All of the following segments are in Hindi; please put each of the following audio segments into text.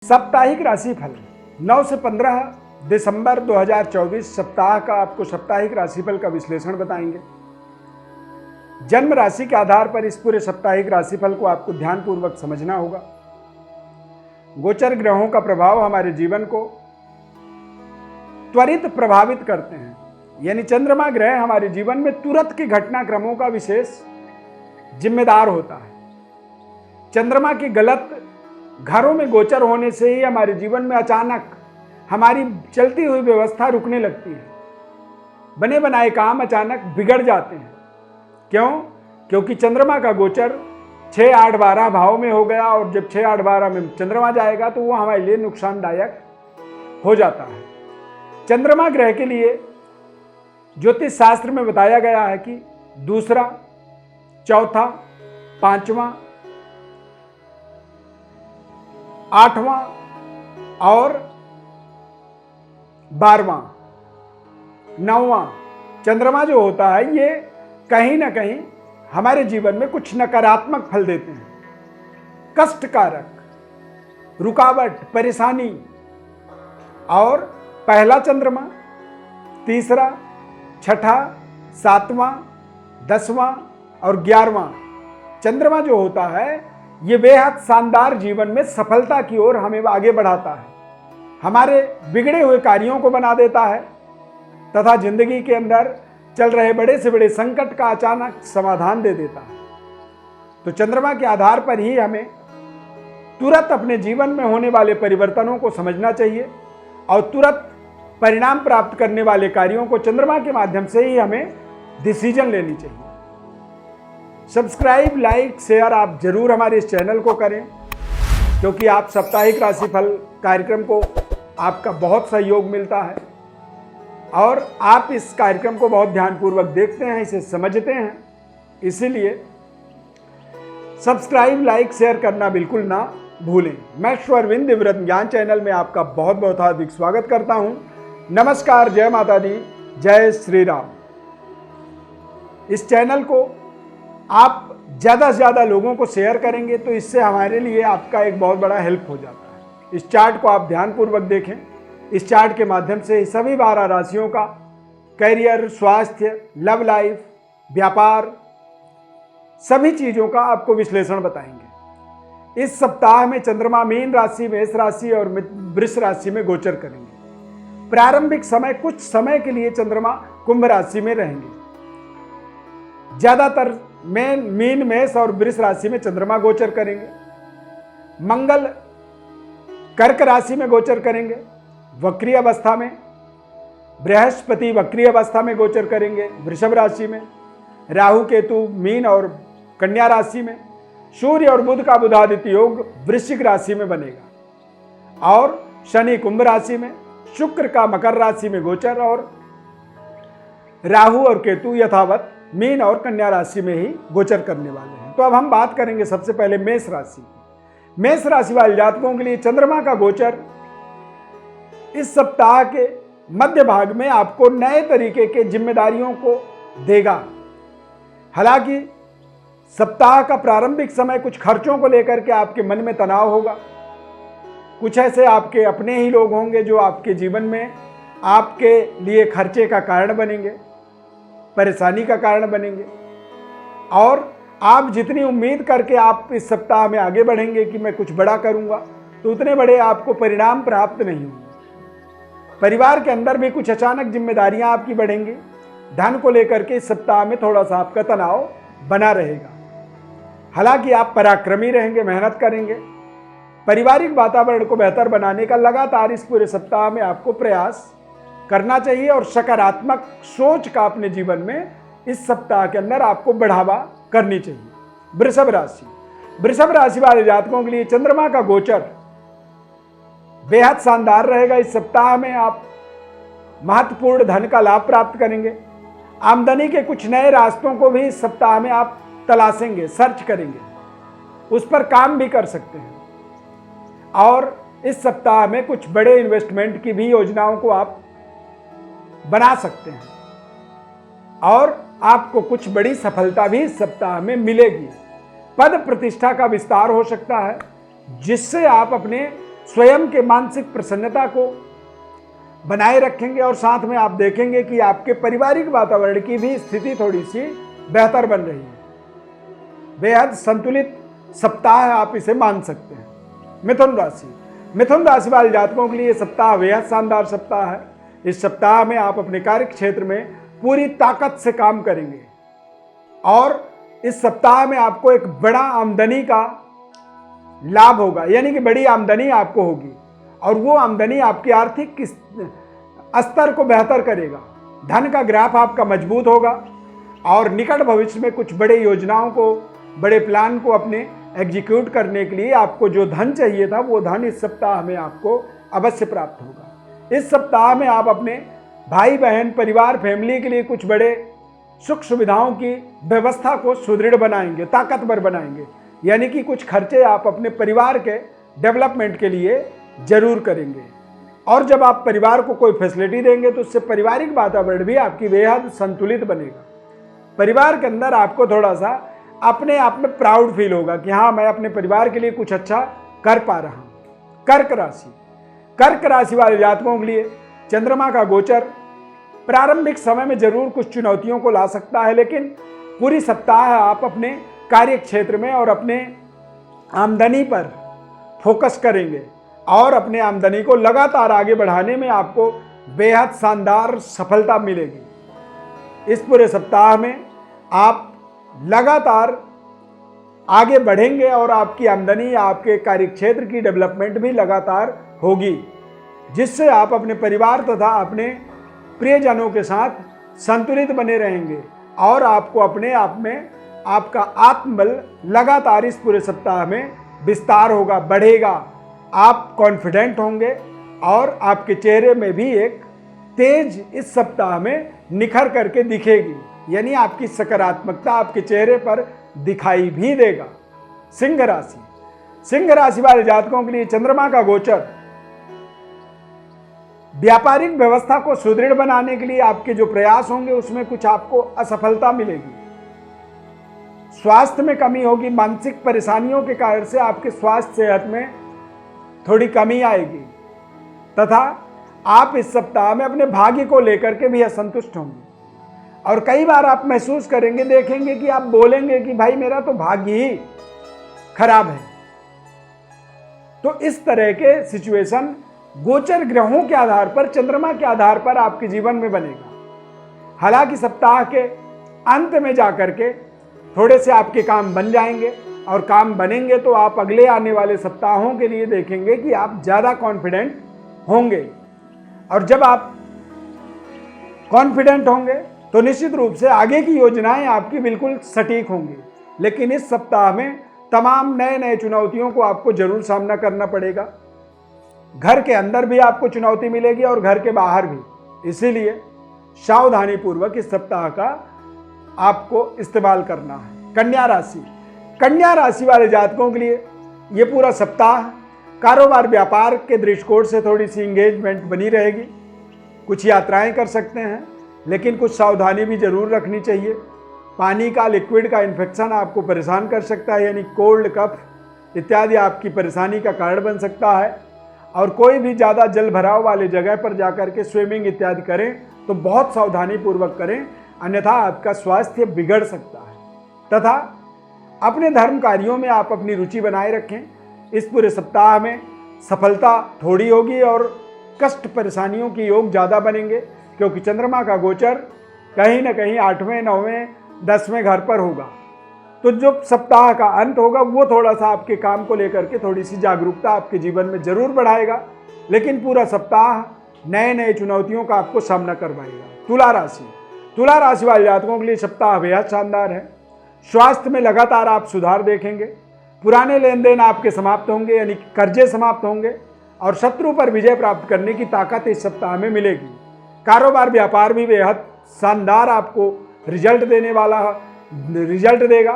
साप्ताहिक राशिफल 9 से 15 दिसंबर 2024 सप्ताह का आपको साप्ताहिक राशिफल का विश्लेषण बताएंगे। जन्म राशि के आधार पर इस पूरे साप्ताहिक राशिफल को आपको ध्यानपूर्वक समझना होगा। गोचर ग्रहों का प्रभाव हमारे जीवन को त्वरित प्रभावित करते हैं, यानी चंद्रमा ग्रह हमारे जीवन में तुरंत के घटनाक्रमों का विशेष जिम्मेदार होता है। चंद्रमा की गलत घरों में गोचर होने से ही हमारे जीवन में अचानक हमारी चलती हुई व्यवस्था रुकने लगती है। बने बनाए काम अचानक बिगड़ जाते हैं। क्यों? क्योंकि चंद्रमा का गोचर 6, 8, 12 भाव में हो गया, और जब 6, 8, 12 में चंद्रमा जाएगा तो वो हमारे लिए नुकसानदायक हो जाता है। चंद्रमा ग्रह के लिए ज्योतिष शास्त्र में बताया गया है कि दूसरा, चौथा, पांचवा, 8वां और 12वां, 9वां चंद्रमा जो होता है, ये कहीं ना कहीं हमारे जीवन में कुछ नकारात्मक फल देते हैं। कष्टकारक, रुकावट, परेशानी। और पहला चंद्रमा, तीसरा, छठा, 7वां, 10वां और 11वां चंद्रमा जो होता है, ये बेहद शानदार जीवन में सफलता की ओर हमें आगे बढ़ाता है। हमारे बिगड़े हुए कार्यों को बना देता है तथा जिंदगी के अंदर चल रहे बड़े से बड़े संकट का अचानक समाधान दे देता है। तो चंद्रमा के आधार पर ही हमें तुरंत अपने जीवन में होने वाले परिवर्तनों को समझना चाहिए, और तुरंत परिणाम प्राप्त करने वाले कार्यों को चंद्रमा के माध्यम से ही हमें डिसीजन लेनी चाहिए। सब्सक्राइब, लाइक, शेयर आप जरूर हमारे इस चैनल को करें, क्योंकि आप साप्ताहिक राशिफल कार्यक्रम को आपका बहुत सहयोग मिलता है और आप इस कार्यक्रम को बहुत ध्यानपूर्वक देखते हैं, इसे समझते हैं। इसीलिए सब्सक्राइब, लाइक, शेयर करना बिल्कुल ना भूलें। मैं अरविंद दिव्यरत्न ज्ञान चैनल में आपका बहुत बहुत हार्दिक स्वागत करता हूं। नमस्कार, जय माता दी, जय श्री राम। इस चैनल को आप ज़्यादा से ज़्यादा लोगों को शेयर करेंगे तो इससे हमारे लिए आपका एक बहुत बड़ा हेल्प हो जाता है। इस चार्ट को आप ध्यानपूर्वक देखें। इस चार्ट के माध्यम से सभी 12 राशियों का करियर, स्वास्थ्य, लव लाइफ, व्यापार, सभी चीज़ों का आपको विश्लेषण बताएंगे। इस सप्ताह में चंद्रमा मीन राशि, मेष राशि और वृष राशि में गोचर करेंगे। प्रारंभिक समय कुछ समय के लिए चंद्रमा कुंभ राशि में रहेंगे। ज्यादातर मीन, मेष और वृष राशि में चंद्रमा गोचर करेंगे। मंगल कर्क राशि में गोचर करेंगे वक्री अवस्था में। बृहस्पति वक्री अवस्था में गोचर करेंगे वृषभ राशि में। राहु केतु मीन और कन्या राशि में। सूर्य और बुध का बुधादित्य योग वृश्चिक राशि में बनेगा, और शनि कुंभ राशि में। शुक्र का मकर राशि में गोचर, और राहु और केतु यथावत मीन और कन्या राशि में ही गोचर करने वाले हैं। तो अब हम बात करेंगे सबसे पहले मेष राशि। मेष राशि वाले जातकों के लिए चंद्रमा का गोचर इस सप्ताह के मध्य भाग में आपको नए तरीके के जिम्मेदारियों को देगा। हालांकि सप्ताह का प्रारंभिक समय कुछ खर्चों को लेकर के आपके मन में तनाव होगा। कुछ ऐसे आपके अपने ही लोग होंगे जो आपके जीवन में आपके लिए खर्चे का कारण बनेंगे, परेशानी का कारण बनेंगे, और आप जितनी उम्मीद करके आप इस सप्ताह में आगे बढ़ेंगे कि मैं कुछ बड़ा करूंगा, तो उतने बड़े आपको परिणाम प्राप्त नहीं होंगे। परिवार के अंदर भी कुछ अचानक जिम्मेदारियां आपकी बढ़ेंगी। धन को लेकर के इस सप्ताह में थोड़ा सा आपका तनाव बना रहेगा। हालांकि आप पराक्रमी रहेंगे, मेहनत करेंगे। पारिवारिक वातावरण को बेहतर बनाने का लगातार इस पूरे सप्ताह में आपको प्रयास करना चाहिए, और सकारात्मक सोच का अपने जीवन में इस सप्ताह के अंदर आपको बढ़ावा करनी चाहिए। वृषभ राशि। वृषभ राशि वाले जातकों के लिए चंद्रमा का गोचर बेहद शानदार रहेगा। इस सप्ताह में आप महत्वपूर्ण धन का लाभ प्राप्त करेंगे। आमदनी के कुछ नए रास्तों को भी इस सप्ताह में आप तलाशेंगे, सर्च करेंगे, उस पर काम भी कर सकते हैं। और इस सप्ताह में कुछ बड़े इन्वेस्टमेंट की भी योजनाओं को आप बना सकते हैं, और आपको कुछ बड़ी सफलता भी इस सप्ताह में मिलेगी। पद प्रतिष्ठा का विस्तार हो सकता है, जिससे आप अपने स्वयं के मानसिक प्रसन्नता को बनाए रखेंगे और साथ में आप देखेंगे कि आपके पारिवारिक वातावरण की भी स्थिति थोड़ी सी बेहतर बन रही है। बेहद संतुलित सप्ताह आप इसे मान सकते हैं। मिथुन राशि वाले जातकों के लिए ये सप्ताह बेहद शानदार सप्ताह है। इस सप्ताह में आप अपने कार्य क्षेत्र में पूरी ताकत से काम करेंगे और इस सप्ताह में आपको एक बड़ा आमदनी का लाभ होगा, यानी कि बड़ी आमदनी आपको होगी और वो आमदनी आपकी आर्थिक स्तर को बेहतर करेगा। धन का ग्राफ आपका मजबूत होगा और निकट भविष्य में कुछ बड़े योजनाओं को, बड़े प्लान को अपने एग्जीक्यूट करने के लिए आपको जो धन चाहिए था वो धन इस सप्ताह में आपको अवश्य प्राप्त होगा। इस सप्ताह में आप अपने भाई बहन, परिवार, फैमिली के लिए कुछ बड़े सुख सुविधाओं की व्यवस्था को सुदृढ़ बनाएंगे, ताकतवर बनाएंगे, यानी कि कुछ खर्चे आप अपने परिवार के डेवलपमेंट के लिए जरूर करेंगे। और जब आप परिवार को कोई फैसिलिटी देंगे तो उससे पारिवारिक वातावरण भी आपकी बेहद संतुलित बनेगा। परिवार के अंदर आपको थोड़ा सा अपने आप में प्राउड फील होगा कि हाँ, मैं अपने परिवार के लिए कुछ अच्छा कर पा रहा हूँ। कर्क राशि वाले जातकों के लिए चंद्रमा का गोचर प्रारंभिक समय में जरूर कुछ चुनौतियों को ला सकता है, लेकिन पूरी सप्ताह आप अपने कार्य क्षेत्र में और अपने आमदनी पर फोकस करेंगे और अपने आमदनी को लगातार आगे बढ़ाने में आपको बेहद शानदार सफलता मिलेगी। इस पूरे सप्ताह में आप लगातार आगे बढ़ेंगे और आपकी आमदनी, आपके कार्य क्षेत्र की डेवलपमेंट भी लगातार होगी, जिससे आप अपने परिवार तथा अपने प्रियजनों के साथ संतुलित बने रहेंगे और आपको अपने आप में आपका आत्मबल लगातार इस पूरे सप्ताह में विस्तार होगा, बढ़ेगा। आप कॉन्फिडेंट होंगे और आपके चेहरे में भी एक तेज इस सप्ताह में निखर करके दिखेगी, यानी आपकी सकारात्मकता आपके चेहरे पर दिखाई भी देगा। सिंह राशि वाले जातकों के लिए चंद्रमा का गोचर व्यापारिक व्यवस्था को सुदृढ़ बनाने के लिए आपके जो प्रयास होंगे उसमें कुछ आपको असफलता मिलेगी। स्वास्थ्य में कमी होगी, मानसिक परेशानियों के कारण से आपके स्वास्थ्य सेहत में थोड़ी कमी आएगी तथा आप इस सप्ताह में अपने भाग्य को लेकर के भी असंतुष्ट होंगे और कई बार आप महसूस करेंगे, देखेंगे कि आप बोलेंगे कि भाई मेरा तो भाग्य ही खराब है। तो इस तरह के सिचुएशन गोचर ग्रहों के आधार पर, चंद्रमा के आधार पर आपके जीवन में बनेगा। हालांकि सप्ताह के अंत में जाकर के थोड़े से आपके काम बन जाएंगे और काम बनेंगे तो आप अगले आने वाले सप्ताहों के लिए देखेंगे कि आप ज़्यादा कॉन्फिडेंट होंगे और जब आप कॉन्फिडेंट होंगे तो निश्चित रूप से आगे की योजनाएं आपकी बिल्कुल सटीक होंगी। लेकिन इस सप्ताह में तमाम नए चुनौतियों को आपको जरूर सामना करना पड़ेगा। घर के अंदर भी आपको चुनौती मिलेगी और घर के बाहर भी, इसीलिए सावधानी पूर्वक इस सप्ताह का आपको इस्तेमाल करना है। कन्या राशि वाले जातकों के लिए ये पूरा सप्ताह कारोबार व्यापार के दृष्टिकोण से थोड़ी सी इंगेजमेंट बनी रहेगी। कुछ यात्राएं कर सकते हैं, लेकिन कुछ सावधानी भी जरूर रखनी चाहिए। पानी का, लिक्विड का इन्फेक्शन आपको परेशान कर सकता है, यानी कोल्ड, कफ इत्यादि आपकी परेशानी का कारण बन सकता है। और कोई भी ज़्यादा जल भराव वाले जगह पर जाकर के स्विमिंग इत्यादि करें तो बहुत सावधानी पूर्वक करें, अन्यथा आपका स्वास्थ्य बिगड़ सकता है। तथा अपने धर्म कार्यों में आप अपनी रुचि बनाए रखें। इस पूरे सप्ताह में सफलता थोड़ी होगी और कष्ट परेशानियों की योग ज़्यादा बनेंगे, क्योंकि चंद्रमा का गोचर कहीं ना कहीं 8वें, 9वें, 10वें घर पर होगा। तो जो सप्ताह का अंत होगा वो थोड़ा सा आपके काम को लेकर के थोड़ी सी जागरूकता आपके जीवन में जरूर बढ़ाएगा, लेकिन पूरा सप्ताह नए चुनौतियों का आपको सामना करवाएगा। तुला राशि वाले जातकों के लिए सप्ताह बेहद शानदार है। स्वास्थ्य में लगातार आप सुधार देखेंगे। पुराने लेन देन आपके समाप्त होंगे, यानी कर्जे समाप्त होंगे और शत्रु पर विजय प्राप्त करने की ताकत इस सप्ताह में मिलेगी। कारोबार व्यापार भी बेहद शानदार आपको रिजल्ट देगा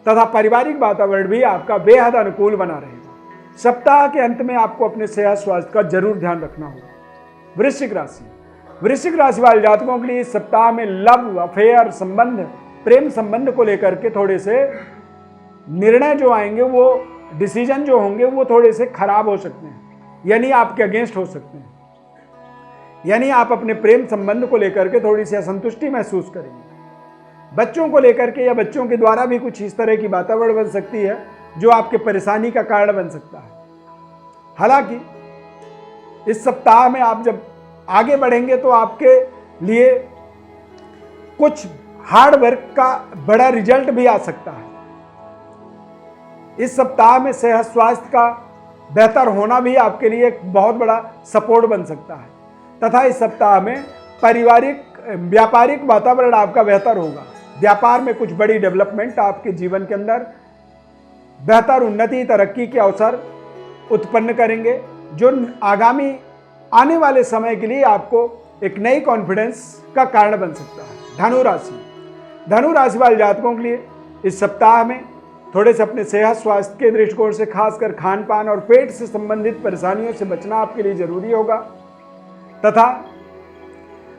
तथा पारिवारिक वातावरण भी आपका बेहद अनुकूल बना रहेगा। सप्ताह के अंत में आपको अपने सेहत स्वास्थ्य का जरूर ध्यान रखना होगा। वृश्चिक राशि वाले जातकों के लिए इस सप्ताह में लव अफेयर संबंध, प्रेम संबंध को लेकर के थोड़े से निर्णय जो आएंगे, वो डिसीजन जो होंगे वो थोड़े से खराब हो सकते हैं। यानी आपके अगेंस्ट हो सकते हैं, यानी आप अपने प्रेम संबंध को लेकर के थोड़ी सी असंतुष्टि महसूस करेंगे। बच्चों को लेकर के या बच्चों के द्वारा भी कुछ इस तरह की वातावरण बन सकती है जो आपके परेशानी का कारण बन सकता है। हालांकि इस सप्ताह में आप जब आगे बढ़ेंगे तो आपके लिए कुछ हार्ड वर्क का बड़ा रिजल्ट भी आ सकता है। इस सप्ताह में सेहत स्वास्थ्य का बेहतर होना भी आपके लिए एक बहुत बड़ा सपोर्ट बन सकता है तथा इस सप्ताह में व्यापारिक वातावरण आपका बेहतर होगा। व्यापार में कुछ बड़ी डेवलपमेंट आपके जीवन के अंदर बेहतर उन्नति तरक्की के अवसर उत्पन्न करेंगे जो आगामी आने वाले समय के लिए आपको एक नई कॉन्फिडेंस का कारण बन सकता है। धनु राशि वाले जातकों के लिए इस सप्ताह में थोड़े से अपने सेहत स्वास्थ्य के दृष्टिकोण से खासकर खान पान और पेट से संबंधित परेशानियों से बचना आपके लिए जरूरी होगा तथा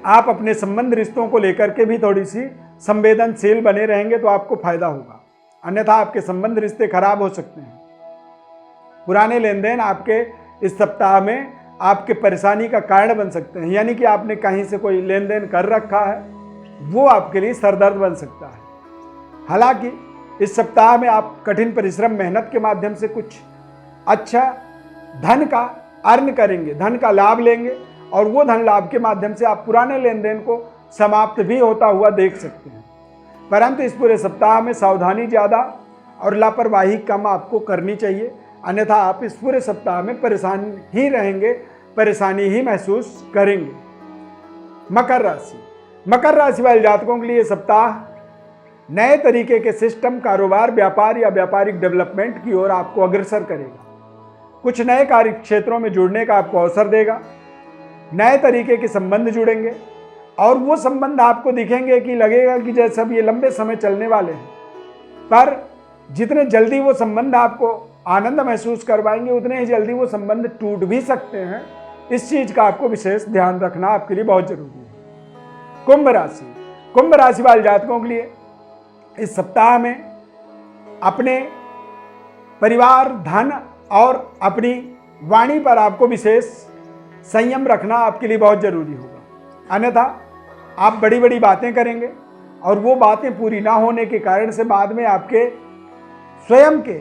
आप अपने संबंध रिश्तों को लेकर के भी थोड़ी सी संवेदनशील बने रहेंगे तो आपको फायदा होगा, अन्यथा आपके संबंध रिश्ते खराब हो सकते हैं। पुराने लेन देन आपके इस सप्ताह में आपके परेशानी का कारण बन सकते हैं, यानी कि आपने कहीं से कोई लेन देन कर रखा है वो आपके लिए सरदर्द बन सकता है। हालांकि इस सप्ताह में आप कठिन परिश्रम मेहनत के माध्यम से कुछ अच्छा धन का अर्न करेंगे, धन का लाभ लेंगे और वो धन लाभ के माध्यम से आप पुराने लेन देन को समाप्त भी होता हुआ देख सकते हैं। परंतु इस पूरे सप्ताह में सावधानी ज़्यादा और लापरवाही कम आपको करनी चाहिए, अन्यथा आप इस पूरे सप्ताह में परेशान ही रहेंगे, परेशानी ही महसूस करेंगे। मकर राशि वाले जातकों के लिए सप्ताह नए तरीके के सिस्टम, कारोबार, व्यापार या व्यापारिक डेवलपमेंट की ओर आपको अग्रसर करेगा। कुछ नए कार्य क्षेत्रों में जुड़ने का आपको अवसर देगा। नए तरीके के संबंध जुड़ेंगे और वो संबंध आपको दिखेंगे कि लगेगा कि जैसे अब ये लंबे समय चलने वाले हैं, पर जितने जल्दी वो संबंध आपको आनंद महसूस करवाएंगे उतने ही जल्दी वो संबंध टूट भी सकते हैं। इस चीज़ का आपको विशेष ध्यान रखना आपके लिए बहुत जरूरी है। कुंभ राशि वाले जातकों के लिए इस सप्ताह में अपने परिवार, धन और अपनी वाणी पर आपको विशेष संयम रखना आपके लिए बहुत जरूरी होगा, अन्यथा आप बड़ी बड़ी बातें करेंगे और वो बातें पूरी ना होने के कारण से बाद में आपके स्वयं के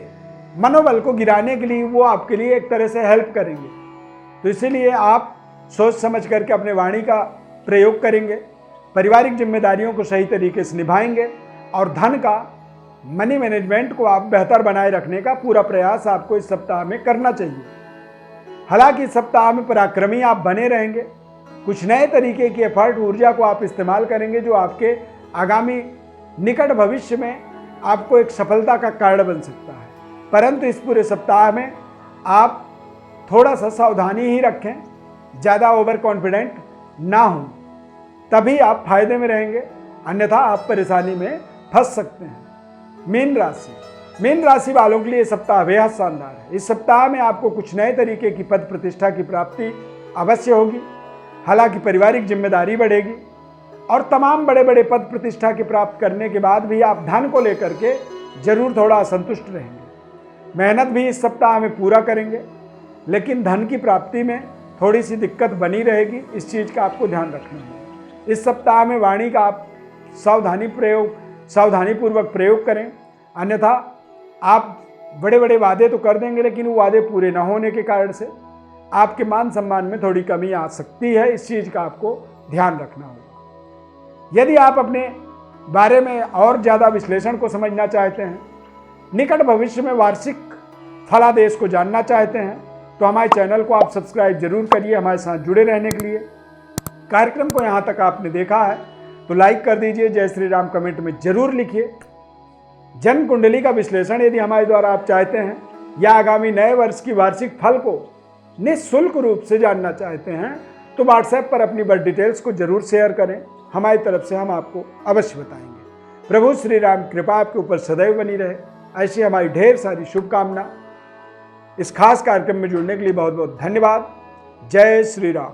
मनोबल को गिराने के लिए वो आपके लिए एक तरह से हेल्प करेंगे। तो इसीलिए आप सोच समझ करके अपने वाणी का प्रयोग करेंगे, पारिवारिक जिम्मेदारियों को सही तरीके से निभाएंगे और धन का मनी मैनेजमेंट को आप बेहतर बनाए रखने का पूरा प्रयास आपको इस सप्ताह में करना चाहिए। हालांकि इस सप्ताह में पराक्रमी आप बने रहेंगे, कुछ नए तरीके की एफर्ट ऊर्जा को आप इस्तेमाल करेंगे जो आपके आगामी निकट भविष्य में आपको एक सफलता का कारण बन सकता है। परंतु इस पूरे सप्ताह में आप थोड़ा सा सावधानी ही रखें, ज़्यादा ओवर कॉन्फिडेंट ना हों, तभी आप फायदे में रहेंगे, अन्यथा आप परेशानी में फंस सकते हैं। मीन राशि वालों के लिए सप्ताह बेहद शानदार है। इस सप्ताह में आपको कुछ नए तरीके की पद प्रतिष्ठा की प्राप्ति अवश्य होगी। हालांकि पारिवारिक जिम्मेदारी बढ़ेगी और तमाम बड़े बड़े पद प्रतिष्ठा के प्राप्त करने के बाद भी आप धन को लेकर के जरूर थोड़ा असंतुष्ट रहेंगे। मेहनत भी इस सप्ताह में पूरा करेंगे, लेकिन धन की प्राप्ति में थोड़ी सी दिक्कत बनी रहेगी, इस चीज़ का आपको ध्यान रखना है। इस सप्ताह में वाणी का आप सावधानीपूर्वक प्रयोग करें, अन्यथा आप बड़े बड़े वादे तो कर देंगे लेकिन वो वादे पूरे न होने के कारण से आपके मान सम्मान में थोड़ी कमी आ सकती है, इस चीज़ का आपको ध्यान रखना होगा। यदि आप अपने बारे में और ज़्यादा विश्लेषण को समझना चाहते हैं, निकट भविष्य में वार्षिक फलादेश को जानना चाहते हैं, तो हमारे चैनल को आप सब्सक्राइब जरूर करिए हमारे साथ जुड़े रहने के लिए। कार्यक्रम को यहाँ तक आपने देखा है तो लाइक कर दीजिए, जय श्री राम कमेंट में जरूर लिखिए। जन्म कुंडली का विश्लेषण यदि हमारे द्वारा आप चाहते हैं या आगामी नए वर्ष की वार्षिक फल को निःशुल्क रूप से जानना चाहते हैं तो व्हाट्सएप पर अपनी बर्थ डिटेल्स को जरूर शेयर करें, हमारी तरफ से हम आपको अवश्य बताएंगे। प्रभु श्री राम कृपा आपके ऊपर सदैव बनी रहे, ऐसी हमारी ढेर सारी शुभकामना। इस खास कार्यक्रम में जुड़ने के लिए बहुत बहुत धन्यवाद। जय श्री राम।